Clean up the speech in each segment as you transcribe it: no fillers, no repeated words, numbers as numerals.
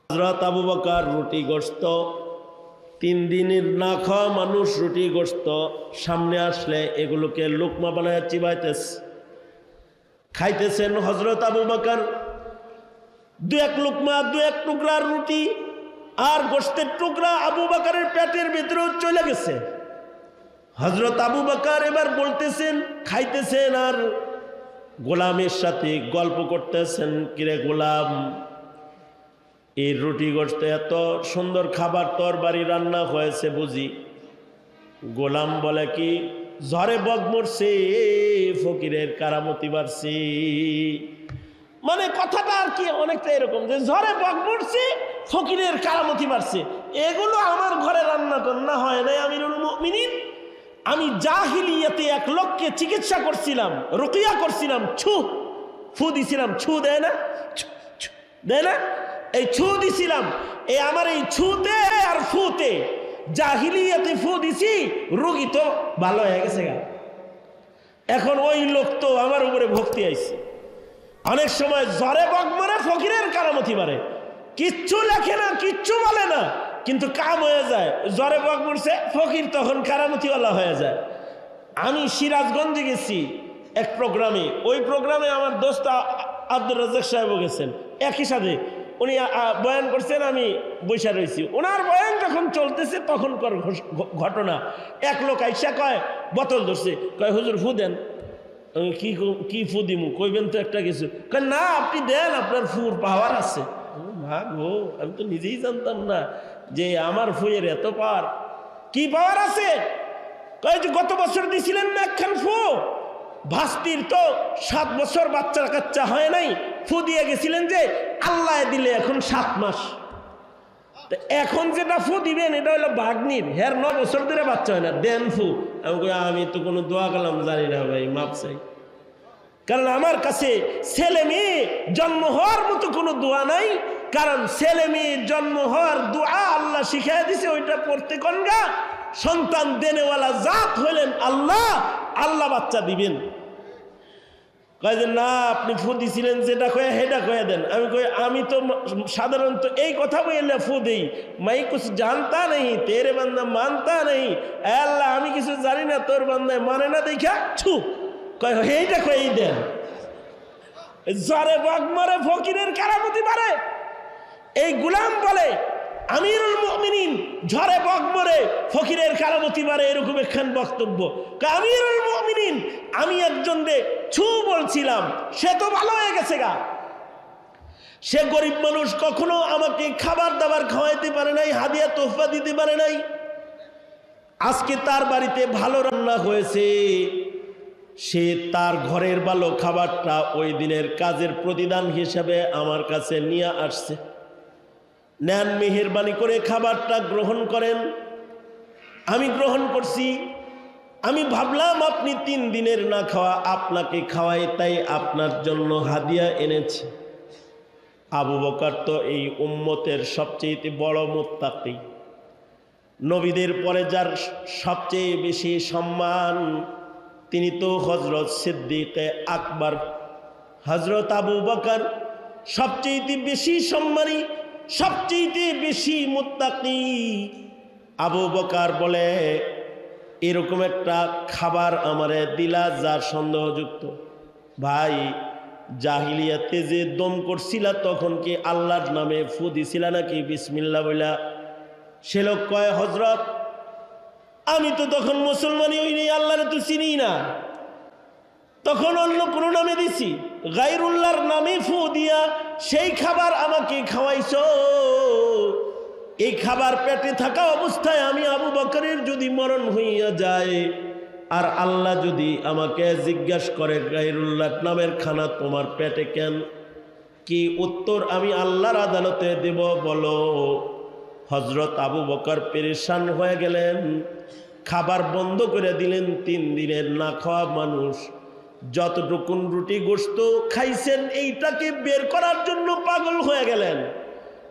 হযরত আবু বকর রুটি গোশত, 3 দিনের না খাওয়া মানুষ রুটি গোশত সামনে আসলে এগুলোকে লুকমা বানায় চিবাইতেছে, খাইতেছেন হযরত আবু বকর। 2-1 লুকমা 2-1 টুকরার রুটি আর গোশতের টুকরা আবু বকরের পেটের ভিতরেও চলে গেছে। হযরত আবু বকর এবার বলতেছেন, খাইতেছেন আর গোলামের সাথে গল্প করতেছেন, কিরে গোলাম, এই রুটি গোশত এত সুন্দর খাবার তরবারি রান্না হয়েছে বুঝি? গোলাম বলে কি, ঝড়ে বক মরছে, ফকিরের কারামতি বাড়ছে। মানে কথাটা আর কি অনেকটা এরকম যে ঝড়ে বক মরছে, ফকিরের কারামতি বাড়ছে। এগুলো আমার ঘরে রান্না টান্না হয় নাই আমিরুল মুমিনিন। আমি জাহিলিয়াতে 1 লোককে চিকিৎসা করছিলাম, রুকিয়া করছিলাম, ফু দিছিলাম, দেয় না, দেয় না, এই দিছিলাম। এই আমার এই ছুতে আর ফুতে জাহিলিয়াতে ফু দিছি, রোগী তো ভালো হয়ে গেছে গা। এখন ওই লোক তো আমার উপরে ভক্তি আইছে। অনেক সময় জ্বরে বক মারে, ফকিরের কারামতি মারে, কিচ্ছু লেখে না, কিচ্ছু বলে না, কিন্তু কাম হয়ে যায়। জ্বরে বক মরছে, ফকির তখন কারামতিওয়ালা হয়ে যায়। আমি সিরাজগঞ্জে গেছি এক প্রোগ্রামে, ওই প্রোগ্রামে আমার দোস্ত আব্দুর রাজ্জাক সাহেবও গেছেন, একই সাথে উনি বয়ান করছেন, আমি বৈশা রয়েছি। ওনার বয়ান যখন চলতেছে তখনকার ঘটনা, 1 লোক আইসা কয়, বোতল ধরছে, কয় হুজুর ফু দেন। কি ফু দিমু, কইবেন তো একটা কিছু। কয় না, আপনি দেন, আপনার ফুর পাওয়ার আছে। গো, আমি তো নিজেই জানতাম না যে আমার ফুয়ের এত পাওয়ার। কি পাওয়ার আছে? কয় যে গত বছর দিছিলেন না একখান ফু, ভাস্তির তো 7 বছর বাচ্চা কাচ্চা হয় নাই, ফু দিয়ে গেছিলেন যে আল্লাহ দিলে এখন 7 মাস। এখন যেটা ফু দিবেন এটা হলো ভাগ্নির, হের 9 বছর ধরে বাচ্চা হয় না, দেন ফু। আমি তো কোনো দোয়া কালাম জানি না ভাই, মাপ চাই। কারণ আমার কাছে ছেলে মেয়ে জন্ম হওয়ার মতো কোনো দোয়া নাই। কারণ ছেলে মেয়ে জন্ম হওয়ার দোয়া আল্লাহ শিখাই দিছে, ওইটা পড়তে কনগা। সন্তান দেনেওয়ালা জাত হইলেন আল্লাহ, আল্লাহ বাচ্চা দিবেন। কয় যে না, আপনি ফু দিছিলেন যেটা কয়ে সেটা কয়ে দেন। আমি কই, আমি তো সাধারণত এই কথা বলে ফু দেই, মাই কুছ জানতা নেই, তেরে বান্দা মানতা নেই। আল্লাহ, আমি কিছু জানি না, তোর বান্দায় মানে না দেখা ছু কয়, এইটা কয়েই দেন। জ্বরে বক মারে, ফকিরের কারামতি মারে। এই গুলাম বলে আমিরুল মুমিনিন ঝড়ে বক মরে, ফকিরের কারামতি মারে, এরকম একখান বক্তব্য। আমিরুল মুমিনিন, আমি একজন রে ছু বলছিলাম, সে তো ভালো হয়ে গেছে গা। সে গরিব মানুষ, কখনো আমাকে খাবার দাবার খাওয়াইতে পারে নাই, হাদিয়া তোহফা দিতে পারে নাই। আজকে তার বাড়িতে ভালো রান্না হয়েছে, সে তার ঘরের ভালো খাবারটা ওই দিনের কাজের প্রতিদান হিসেবে আমার কাছে নিয়ে আসছে। নেন, মেহেরবানি করে খাবারটা গ্রহণ করেন। আমি গ্রহণ করছি। আমি ভাবলাম আপনি 3 দিনের না খাওয়া, আপনাকে খাওয়াই, তাই আপনার জন্য হাদিয়া এনেছি। আবু বকর তো এই উম্মতের সবচেয়ে বড় মুত্তাকি, নবীদের পরে যার সবচেয়ে বেশি সম্মান, তিনি তো হযরত সিদ্দিকে আকবর। হযরত আবু বকর সবচেয়ে বেশি সম্মানী, সবচেয়ে বেশি মুত্তাকি। আবু বকর বলে, এরকম একটা খাবার আমারে দিলা যা সন্দেহযুক্ত। ভাই, জাহিলিয়াতে যে দম করছিলা তখন কি আল্লাহর নামে ফু দিছিলা নাকি বিসমিল্লাহ বইলা? সে লোক কয়, হযরত, আমি তো তখন মুসলমানই হই নাই, আল্লাহরে তো চিনি না, তখন অন্য কোনো নামে দিছি, গায়রুল্লাহর নামে ফু দিয়া সেই খাবার আমাকে খাওয়াইছো। এই খাবার পেটে থাকা অবস্থায় আমি আবু বকরের যদি মরণ হইয়া যায়, আর আল্লাহ যদি আমাকে জিজ্ঞাসা করে গায়রুল্লাহ নামের খানা তোমার পেটে কেন, কি উত্তর আমি আল্লাহর আদালতে দেব বলো? হযরত আবু বকর পেরেশান হয়ে গেলেন, খাবার বন্ধ করে দিলেন। 3 দিনের না খাওয়া মানুষ যতটুকুন রুটি গোশত খাইছেন, এইটাকে বের করার জন্য পাগল হয়ে গেলেন।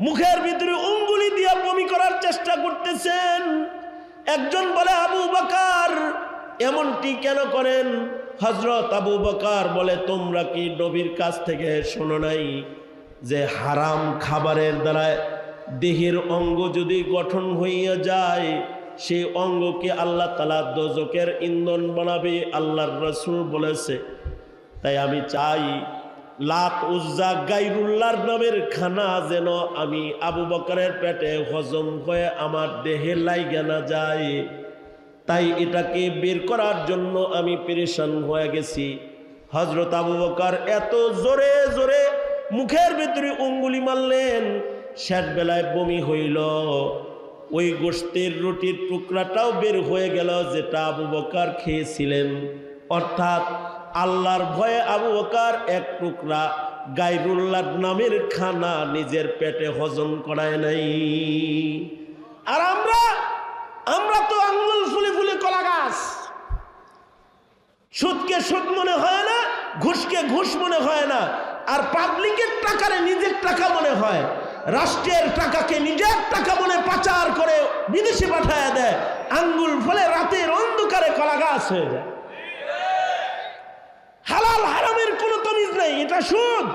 মুখের ভিতরে উঙ্গুলি দিয়ে বমি করার চেষ্টা করতেছেন। একজন বলে, আবু বকর এমনটি কেন করেন? হযরত আবু বকর বলে, তোমরা কি নবীর কাছ থেকে শোনো নাই যে হারাম খাবারের দ্বারা দেহের অঙ্গ যদি গঠন হইয়া যায়, সেই অঙ্গকে আল্লাহ তাআলা দোজখের ইন্ধন বানাবে, আল্লাহর রাসূল বলেছে। তাই আমি চাই লাত উজ্জা গায়রুল্লাহর নামের খানা যেন আমি আবু বকরের পেটে হজম হয়ে আমার দেহে লাইগা না যায়। তাই এটাকে বের করার জন্য আমি পেরেশান হয়ে গেছি। হযরত আবু বকর এত জোরে জোরে মুখের ভিতরে অঙ্গুলি মারলেন, শেষ বেলায় বমি হইল। ওই গোশতের রুটির টুকরাটাও বের হয়ে গেল যেটা আবু বকর খেয়েছিলেন। অর্থাৎ আল্লাহর ভয়ে আবু বকর এক টুকরা গায়রুল্লাহর নামের খানা নিজের পেটে হজম করায় নাই। আর আমরা তো আঙ্গুল ফুলে ফুলে কলা গাছ। সুদকে সুদ মনে হয় না, ঘুষকে ঘুষ মনে হয় না, আর পাবলিকের টাকারে নিজের টাকা মনে হয়, রাষ্ট্রের টাকাকে নিজের টাকা মনে পাচার করে বিদেশে পাঠায় দেয়। আঙ্গুল ফলে রাতের অন্ধকারে কলা গাছ হয়ে যায়। হালাল হারামের কোনো তমিজ নেই। এটা সুদ,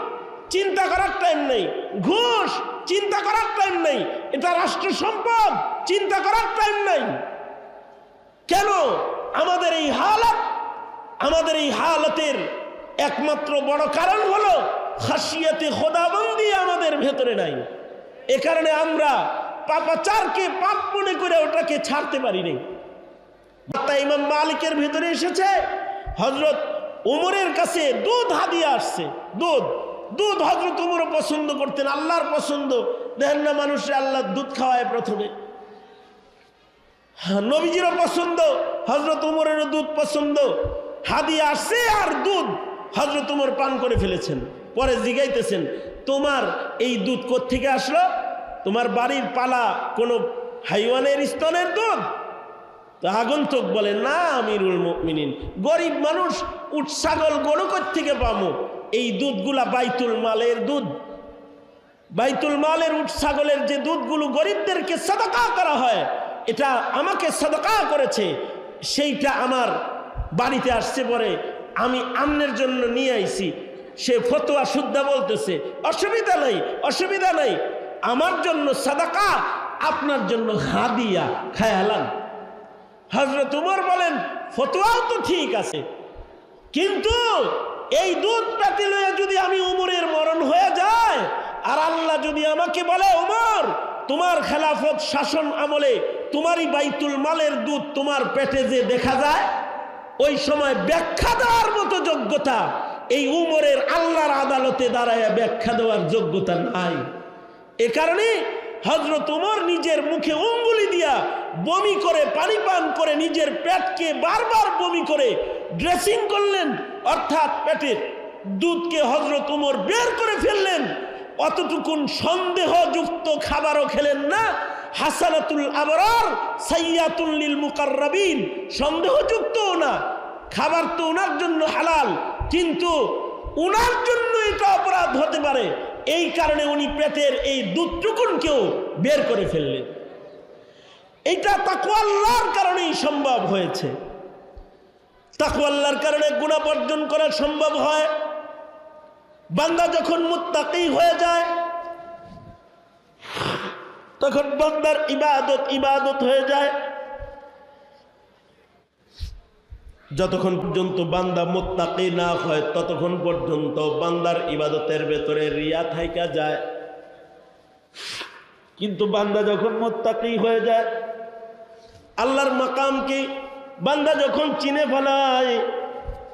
চিন্তা করার টাইম নেই। ঘুষ, চিন্তা করার টাইম নেই। এটা রাষ্ট্র সম্পদ, চিন্তা করার টাইম নেই। কেন আমাদের এই হালাত? আমাদের এই হালাতের একমাত্র বড় কারণ হলো খাশিয়াতে খোদাবন্দি আমাদের ভেতরে নাই। এ কারণে আমরা পাপাচারকে পাপ মনে করে ওটাকে ছাড়তে পারি নাই। ইমাম মালিকের ভেতরে এসেছে হযরত উমরের কাছে দুধ হাদিয়া আসছে। দুধ হযরত উমরও পছন্দ করতেন, আল্লাহর পছন্দ। দেখেন না মানুষে আল্লাহ দুধ খাওয়ায় প্রথমে, নবীজিরও পছন্দ, হযরত উমরেরও দুধ পছন্দ। হাদিয়া আসছে আর দুধ হযরত উমর পান করে ফেলেছেন। পরে জিগাইতেছেন, তোমার এই দুধ কোত্থেকে আসলো? তোমার বাড়ির পালা কোনো হাইওয়ানের স্তনের দুধ? তো আগন্তুক বলে, না আমিরুল মুমিনিন, গরিব মানুষ, উট ছাগল গরু কোত্থেকে পাবো? এই দুধগুলা বাইতুল মালের দুধ। বাইতুল মালের উট ছাগলের যে দুধগুলো গরিবদেরকে সাদাকা করা হয়, এটা আমাকে সাদাকা করেছে, সেইটা আমার বাড়িতে আসছে। পরে আমি আমনের জন্য নিয়ে আইছি। সে ফতোয়া শুদ্ধা বলতেছে, অসুবিধা নাই, অসুবিধা নাই, আমার জন্য সাদাকা, আপনার জন্য হাদিয়া, খায়ালান। হযরত উমর বলেন, ফতোয়াও তো ঠিক আছে, কিন্তু এই দুধ পেটে লইয়া যদি আমি উমরের মরণ হয়ে যায়, আর আল্লাহ যদি আমাকে বলে, উমর তোমার খেলাফত শাসন আমলে তোমারই বাইতুল মালের দুধ তোমার পেটে যে দেখা যায়, ওই সময় ব্যাখ্যা দেওয়ার মতো যোগ্যতা এই উমরের আল্লাহর আদালতে দাঁড়ায় ব্যাখ্যা দেওয়ার যোগ্যতা নাই। এ কারণে হযরত উমর নিজের মুখে অঙ্গুলি দিয়া বমি করে, পানি পান করে, নিজের পেটকে বারবার বমি করে ড্রেসিং করলেন। অর্থাৎ পেটের দুধকে হযরত উমর বের করে ফেললেন। অতটুকুন সন্দেহযুক্ত খাবারও খেলেন না। হাসানাতুল আবরার সাইয়াতুল লিল মুকাররাবিন, সন্দেহযুক্তও না। খাবার তো ওনার জন্য হালাল, কিন্তু ওনার জন্য এটা অপরাধ হতে পারে, এই কারণে উনি পেটের এই দুধটুকুনকেও বের করে ফেললেন। এটা তাকওয়া আল্লাহর কারণেই সম্ভব হয়েছে। তাকওয়া আল্লাহর কারণে গুনাহ বর্জন করা সম্ভব হয়। বান্দা যখন মুত্তাকি হয়ে যায়, তখন বান্দার ইবাদত হয়ে যায়। যতক্ষণ পর্যন্ত বান্দা মুত্তাকি না হয়, ততক্ষণ পর্যন্ত বান্দার ইবাদতের ভেতরে রিয়া থাইকা যায়। কিন্তু বান্দা যখন মুত্তাকি হয়ে যায়, আল্লাহর মাকামকে বান্দা যখন চিনে ফেলায়,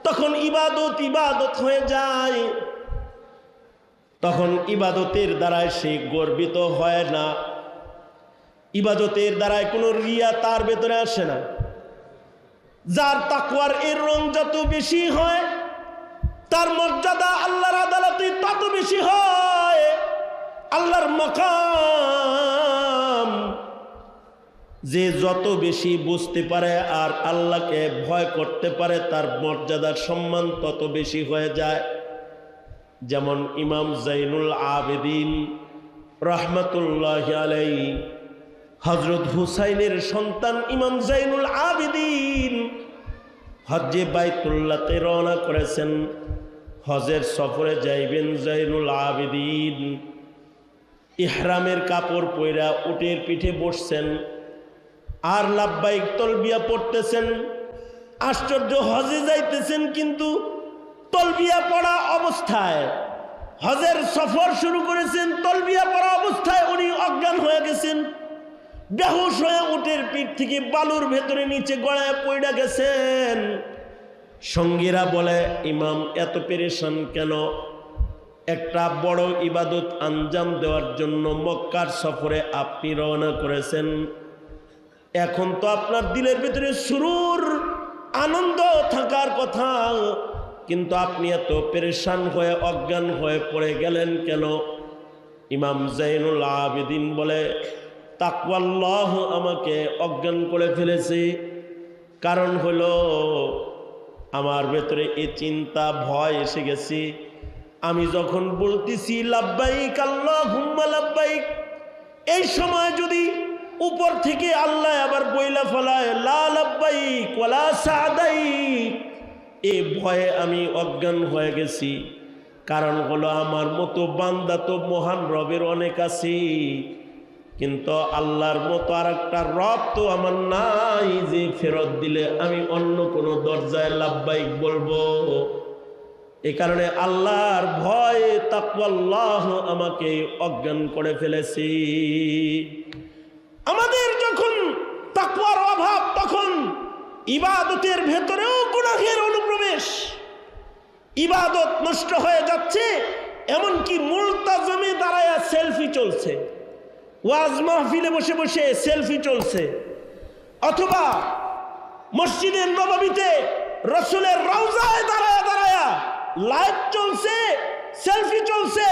তখন ইবাদত হয়ে যায়। তখন ইবাদতের দ্বারায় সে গর্বিত হয় না, ইবাদতের দ্বারায় কোনো রিয়া তার ভেতরে আসে না। যার তাকওয়ার এর রং যত বেশি হয়, তার মর্যাদা আল্লাহর আদালতে তত বেশি হয়। আল্লাহর মাকাম যে যত বেশি বুঝতে পারে আর আল্লাহকে ভয় করতে পারে, তার মর্যাদার সম্মান তত বেশি হয়ে যায়। যেমন ইমাম জাইনুল আবেদিন রাহমাতুল্লাহি আলাইহি, হযরত হুসাইনের সন্তান ইমাম জাইনুল আবেদিন হজ্জে বাইতুল্লাহতে রওনা করেছেন। হজের সফরে যাইবেন জাইনুল আবেদিন। ইহরামের কাপড় পইরা উটের পিঠে বসছেন আর লাব্বাইক তলবিয়া পড়তেছেন। আশ্চর্য, হজে যাইতেছেন কিন্তু তলবিয়া পড়া অবস্থায়, হজের সফর শুরু করেছেন তলবিয়া পড়া অবস্থায় উনি অজ্ঞান হয়ে গেছেন, বেহুশ হয়ে উটের পিঠ থেকে বালুর ভেতরে নিচে গড়ায় পড়ে গেছেন। সঙ্গীরা বলে, ইমাম এত পেরেশান কেন? একটা বড় ইবাদত আঞ্জাম দেওয়ার জন্য মক্কার সফরে আপনি রওনা করেছেন, এখন তো আপনার দিলের ভিতরে সুরুর আনন্দ থাকার কথা, কিন্তু আপনি এত পেরেশান হয়ে অজ্ঞান হয়ে পড়ে গেলেন কেন? ইমাম জাইনুল আবেদিন বলে, তাকওয়াল্লাহ আমাকে অজ্ঞান করে ফেলেছে। কারণ হলো আমার ভেতরে এই চিন্তা ভয় এসে গেছে। আমি যখন বলতেছি লাব্বাইক আল্লাহুম্মা লাব্বাইক, এই সময় যদি উপর থেকে আল্লাহ আবার বইলা ফেলায় লা লাব্বাইক ওয়ালা সাদাইক, এই ভয়ে আমি অজ্ঞান হয়ে গেছি। কারণ হলো আমার মতো বান্দা তো মহান রবের অনেক আছে, কিন্তু আল্লাহর মতো আর একটা রব তো আমার নাই যে ফেরত দিলে আমি অন্য কোনো দরজায় লাব্বাইক বলবো। এ কারণে আল্লাহর ভয়ে তাকওয়াল্লাহ আমাকে অজ্ঞান করে ফেলেছি। আমাদের যখন তাকওয়ার অভাব, তখন ইবাদতের ভেতরেও গুনাহের অনুপ্রবেশ, ইবাদত নষ্ট হয়ে যাচ্ছে। এমনকি মুলতাজমে দাঁড়ায় সেলফি চলছে, ওয়াজ মাহফিলে বসে বসে সেলফি চলছে, অথবা মসজিদের নববীতে রাসূলের রওজায় দাঁড়ায় দাঁড়ায় লাইভ চলছে, সেলফি চলছে।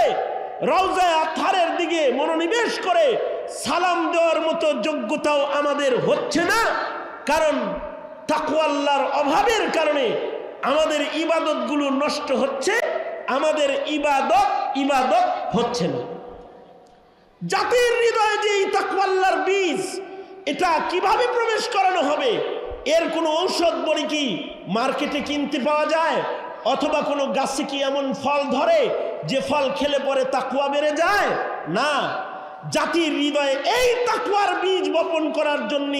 রওজায় আতহারের দিকে মনোনিবেশ করে সালাম দেওয়ার মতো যোগ্যতাও আমাদের হচ্ছে না, কারণ তাকওয়া আল্লাহর অভাবের কারণে আমাদের ইবাদতগুলো নষ্ট হচ্ছে, আমাদের ইবাদত হচ্ছে না। জাতির হৃদয়ে যে এই তাকওয়া আল্লাহর বীজ, এটা কিভাবে প্রবেশ করানো হবে? এর কোনো ঔষধ বড়ি কি মার্কেটে কিনতে পাওয়া যায়? অথবা কোনো গাছে কি এমন ফল ধরে যে ফল খেলে পরে তাকওয়া বেড়ে যায়? না, জাতির হৃদয়ে এই তাকওয়ার বীজ বপন করার জন্য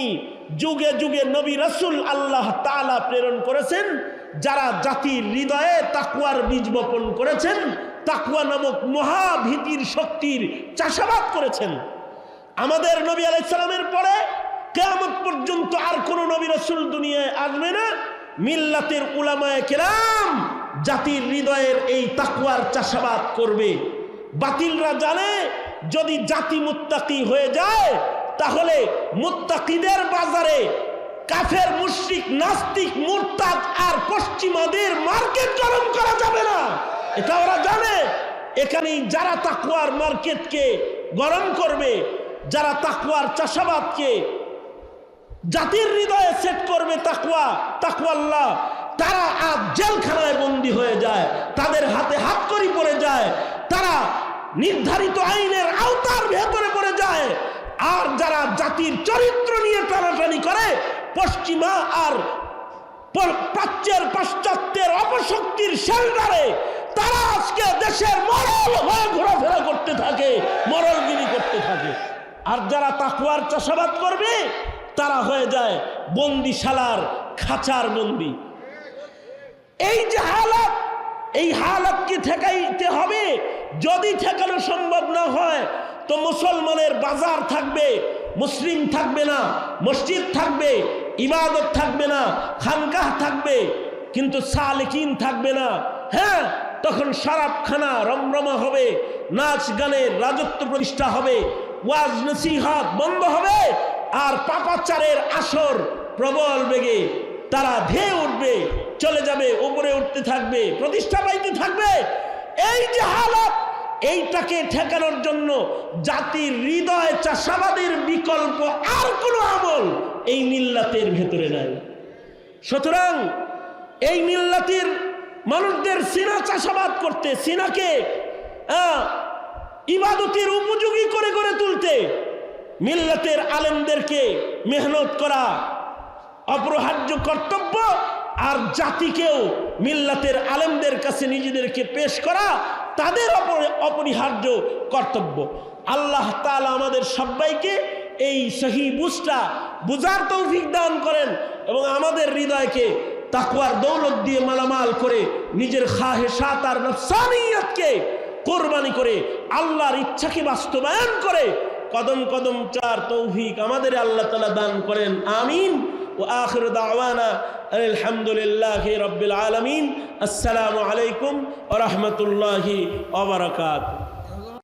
যুগে যুগে নবী রাসূল আল্লাহ তাআলা প্রেরণ করেছেন, যারা জাতির হৃদয়ে তাকওয়ার বীজ বপন করেছেন, তাকওয়া নামক মহাভীতির শক্তির চাষাবাদ করেছেন। আমাদের নবী আলাইহিস সালামের পরে কিয়ামত পর্যন্ত আর কোন নবী রাসূল দুনিয়ায় আসবে না। মিল্লাতের উলামায়ে কেরাম জাতির হৃদয়ের এই তাকওয়ার চাষাবাদ করবে। বাতিলরা জানে যদি জাতি মুত্তাকি হয়ে যায়, তাহলে মুত্তাকিদের বাজারে কাফের, মুশরিক, নাস্তিক, মুরতাদ আর পশ্চিমাদের মার্কেট গরম করা যাবে না, এটা ওরা জানে। এখানেই যারা তাকওয়ার মার্কেটকে গরম করবে, যারা তাকওয়ার চাষাবাদকে জাতির হৃদয়ে সেট করবে, তাকওয়াল্লাহ, তারা আজ জেলখানায় বন্দী হয়ে যায়, তাদের হাতে হাতকড়ি পড়ে যায়, তারা নির্ধারিত আইনের আওতার ভেতরে পড়ে যায়। আর যারা জাতির চরিত্র নিয়ে টানাটানি করে, পশ্চিমা আর প্রাচ্যের পাশ্চাত্যের অপশক্তির শেল্টারে তারা আজকে দেশের মরল হয়ে ঘোরাফেরা করতে থাকে, মরলগিরি করতে থাকে। আর যারা তাকওয়ার চাষাবাদ করবে, তারা হয়ে যায় বন্দিশালার খাঁচার বন্দি। এই যে হালাত, এই হালাতকে ঠেকাইতে হবে। যদি ঠেকানো সম্ভব না হয়, তো মুসলমানের বাজার থাকবে, মুসলিম থাকবে না, মসজিদ থাকবে, ইবাদত থাকবে না, খানকাহ থাকবে, কিন্তু সালেকিন থাকবে না। হ্যাঁ, তখন শরাবখানা রমরমা হবে, নাচ গানের রাজত্ব প্রতিষ্ঠা হবে, ওয়াজ নসিহত বন্ধ হবে, আর পাপাচারের আসর প্রবল বেগে তারা ধেয়ে উঠবে, চলে যাবে, উপরে উঠতে থাকবে, প্রতিষ্ঠা পাইতে থাকবে। এই যে হালাত, এইটাকে ঠেকানোর জন্য জাতির হৃদয় চাষাবাদের বিকল্প আর কোনো আমল এই মিল্লাতের ভেতরে নাই। সুতরাং এই মিল্লাতের মানুষদের সিনা চাষাবাদ করতে, সিনাকে ইবাদতের উপযোগী করে গড়ে তুলতে মিল্লাতের আলেমদেরকে মেহনত করা অপরিহার্য কর্তব্য, আর জাতিকেও মিল্লাতের আলেমদের কাছে নিজেদেরকে পেশ করা তাদের অপরিহার্য কর্তব্য। আল্লাহ তাআলা আমাদের সবাইকে এই সহি বুঝার তৌফিক দান করেন এবং আমাদের হৃদয়কে তাকওয়ার দৌলত দিয়ে মালামাল করে নিজের খাহেশাত আর নফসানিয়তকে কোরবানি করে আল্লাহর ইচ্ছাকে বাস্তবায়ন করে কদম কদম চার তৌফিক আমাদের আল্লাহ তাআলা দান করেন। আমিন। ওয়া আখিরু দাওয়ানা আলহামদুলিল্লাহি রাব্বিল আলামিন। আসসালামু আলাইকুম ওয়া রাহমাতুল্লাহি ওয়া বারাকাতুহু।